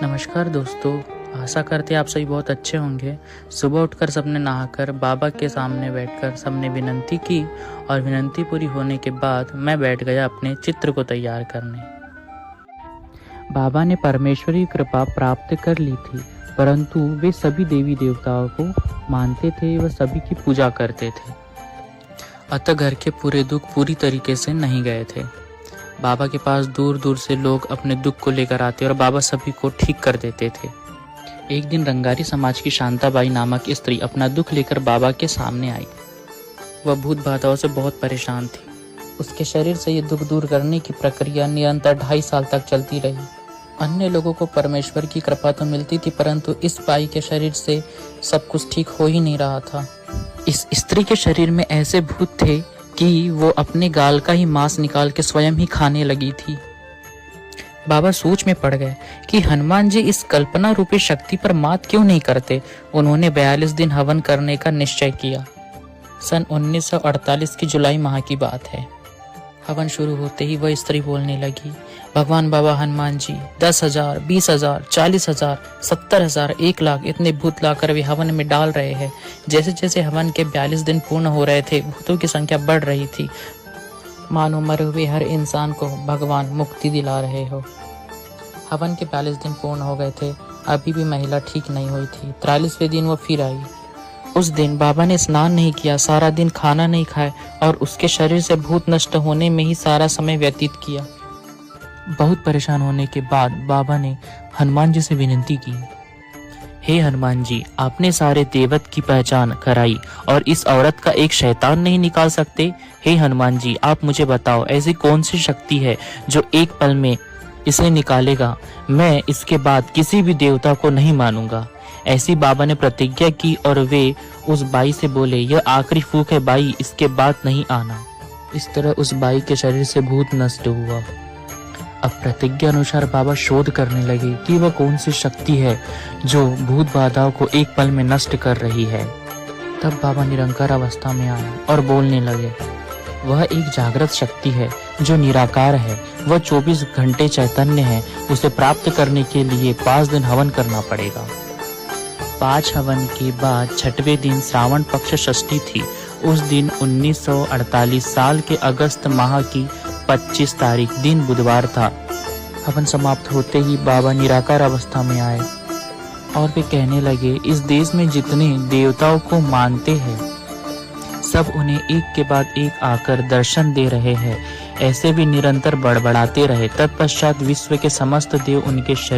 नमस्कार दोस्तों, आशा करते आप सभी बहुत अच्छे होंगे। सुबह उठकर सबने नहाकर बाबा के सामने बैठकर सबने विनती की और विनती पूरी होने के बाद मैं बैठ गया अपने चित्र को तैयार करने। बाबा ने परमेश्वरी कृपा प्राप्त कर ली थी, परंतु वे सभी देवी देवताओं को मानते थे व सभी की पूजा करते थे। अतः घर के पूरे दुख पूरी तरीके से नहीं गए थे। बाबा के पास दूर दूर से लोग अपने दुख को लेकर आते और बाबा सभी को ठीक कर देते थे। एक दिन रंगारी समाज की शांताबाई नामक स्त्री अपना दुख लेकर बाबा के सामने आई। वह भूत बाधाओं से बहुत परेशान थी। उसके शरीर से ये दुख दूर करने की प्रक्रिया निरंतर 2.5 साल तक चलती रही। अन्य लोगों को परमेश्वर की कृपा तो मिलती थी, परंतु इस बाई के शरीर से सब कुछ ठीक हो ही नहीं रहा था। इस स्त्री के शरीर में ऐसे भूत थे कि वो अपने गाल का ही मांस निकाल के स्वयं ही खाने लगी थी। बाबा सोच में पड़ गए कि हनुमान जी इस कल्पना रूपी शक्ति पर मात क्यों नहीं करते। उन्होंने 42 दिन हवन करने का निश्चय किया। सन 1948 की जुलाई माह की बात है। हवन शुरू होते ही वह स्त्री बोलने लगी, भगवान बाबा हनुमान जी 10,000, 20,000, 40,000, 70,000, 1 लाख इतने भूत लाकर वे हवन में डाल रहे हैं। जैसे जैसे हवन के 42 दिन पूर्ण हो रहे थे, भूतों की संख्या बढ़ रही थी। मानो मरे हुए हर इंसान को भगवान मुक्ति दिला रहे हो। हवन के 42 दिन पूर्ण हो गए थे, अभी भी महिला ठीक नहीं हुई थी। 43वें दिन वो फिर आई। उस दिन बाबा ने स्नान नहीं किया, सारा दिन खाना नहीं खाया और उसके शरीर से भूत नष्ट होने में ही सारा समय व्यतीत किया। बहुत परेशान होने के बाद बाबा ने हनुमान जी से विनती की, हे हनुमान जी, आपने सारे देवत की पहचान कराई और इस औरत का एक शैतान नहीं निकाल सकते। हे हनुमान जी, आप मुझे बताओ ऐसी कौन सी शक्ति है जो एक पल में इसे निकालेगा। मैं इसके बाद किसी भी देवता को नहीं मानूंगा। ऐसी बाबा ने प्रतिज्ञा की और वे उस बाई से बोले, यह आखिरी फूंक है बाई, इसके बाद नहीं आना। इस तरह उस बाई के शरीर से भूत नष्ट हुआ। अब प्रतिज्ञा अनुसार बाबा शोध करने लगे कि वह कौन सी शक्ति है जो भूत बाधाओं को एक पल में नष्ट कर रही है। तब बाबा निरंकार अवस्था में आए और बोलने लगे, वह एक जागृत शक्ति है जो निराकार है। वह 24 घंटे चैतन्य है। उसे प्राप्त करने के लिए 5 दिन हवन करना पड़ेगा। 5 हवन के बाद 6वें दिन श्रावण पक्ष षष्ठी थी। उस दिन 1948 साल के अगस्त माह की 25 तारीख दिन बुधवार था। हवन समाप्त होते ही बाबा निराकार अवस्था में आए और वे कहने लगे, इस देश में जितने देवताओं को मानते हैं सब उन्हें एक के बाद एक आकर दर्शन दे रहे हैं। ऐसे भी निरंतर बड़बड़ाते रहे। तत्पश्चात विश्व के समस्त देव उनके शरीर